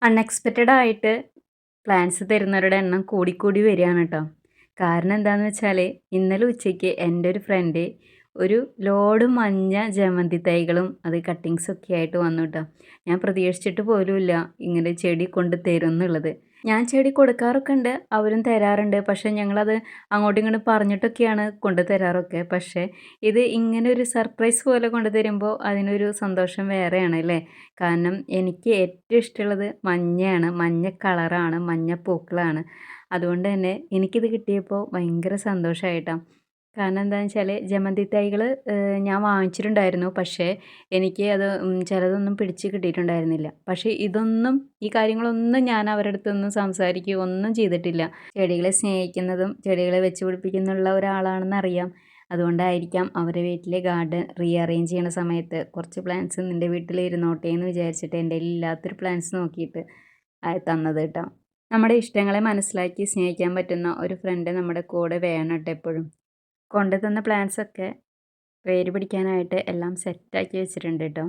Unexpected ആയിട്ട് plans തരുന്നവരുടെ എണ്ണം കൂടിക്കൂടി വരികയാണ് കേട്ടോ. കാരണം എന്താണെന്ന് വെച്ചാൽ ഇന്നലെ ഉച്ചയ്ക്ക് എൻ്റെ ഒരു ഫ്രണ്ട് ഒരു ലോഡ് മഞ്ഞ ജമന്തി തൈകളും അത് കട്ടിങ്സൊക്കെ ആയിട്ട് വന്നു കേട്ടോ. ഞാൻ പ്രതീക്ഷിച്ചിട്ട് പോലുമില്ല ഇങ്ങനെ ചെടി കൊണ്ട് തരും എന്നുള്ളത്. ഞാൻ ചെടി കൊടുക്കാറൊക്കെ ഉണ്ട്, അവരും തരാറുണ്ട്. പക്ഷേ ഞങ്ങളത് അങ്ങോട്ടും ഇങ്ങോട്ടും പറഞ്ഞിട്ടൊക്കെയാണ് കൊണ്ട് തരാറൊക്കെ. പക്ഷേ ഇത് ഇങ്ങനെ ഒരു സർപ്രൈസ് പോലെ കൊണ്ട് തരുമ്പോൾ അതിനൊരു സന്തോഷം വേറെയാണ് അല്ലേ. കാരണം എനിക്ക് ഏറ്റവും ഇഷ്ടമുള്ളത് മഞ്ഞയാണ്, മഞ്ഞ കളറാണ്, മഞ്ഞ പൂക്കളാണ്. അതുകൊണ്ട് തന്നെ എനിക്കിത് കിട്ടിയപ്പോൾ ഭയങ്കര സന്തോഷമായിട്ടാണ്. കാരണം എന്താണെന്ന് വെച്ചാൽ ജമന്തി തൈകൾ ഞാൻ വാങ്ങിച്ചിട്ടുണ്ടായിരുന്നു. പക്ഷേ എനിക്ക് അത് ചിലതൊന്നും പിടിച്ച് കിട്ടിയിട്ടുണ്ടായിരുന്നില്ല. പക്ഷേ ഇതൊന്നും ഈ കാര്യങ്ങളൊന്നും ഞാൻ അവരുടെ അടുത്തൊന്നും സംസാരിക്കുകയോ ഒന്നും ചെയ്തിട്ടില്ല. ചെടികളെ സ്നേഹിക്കുന്നതും ചെടികളെ വെച്ച് പിടിപ്പിക്കുന്നുള്ള ഒരാളാണെന്നറിയാം. അതുകൊണ്ടായിരിക്കാം അവരുടെ വീട്ടിലെ ഗാർഡൻ റീഅറേഞ്ച് ചെയ്യണ സമയത്ത് കുറച്ച് പ്ലാന്റ്സ് നിൻ്റെ വീട്ടിൽ ഇരുന്നോട്ടെ എന്ന് വിചാരിച്ചിട്ട് എൻ്റെ ഇല്ലാത്തൊരു പ്ലാന്റ്സ് നോക്കിയിട്ട് തന്നത് കേട്ടോ. നമ്മുടെ ഇഷ്ടങ്ങളെ മനസ്സിലാക്കി സ്നേഹിക്കാൻ പറ്റുന്ന ഒരു ഫ്രണ്ട് നമ്മുടെ കൂടെ വേണം കേട്ടോ എപ്പോഴും. കൊണ്ടുതന്ന പ്ലാന്റ്സൊക്കെ വേര് പിടിക്കാനായിട്ട് എല്ലാം സെറ്റാക്കി വെച്ചിട്ടുണ്ട് കേട്ടോ.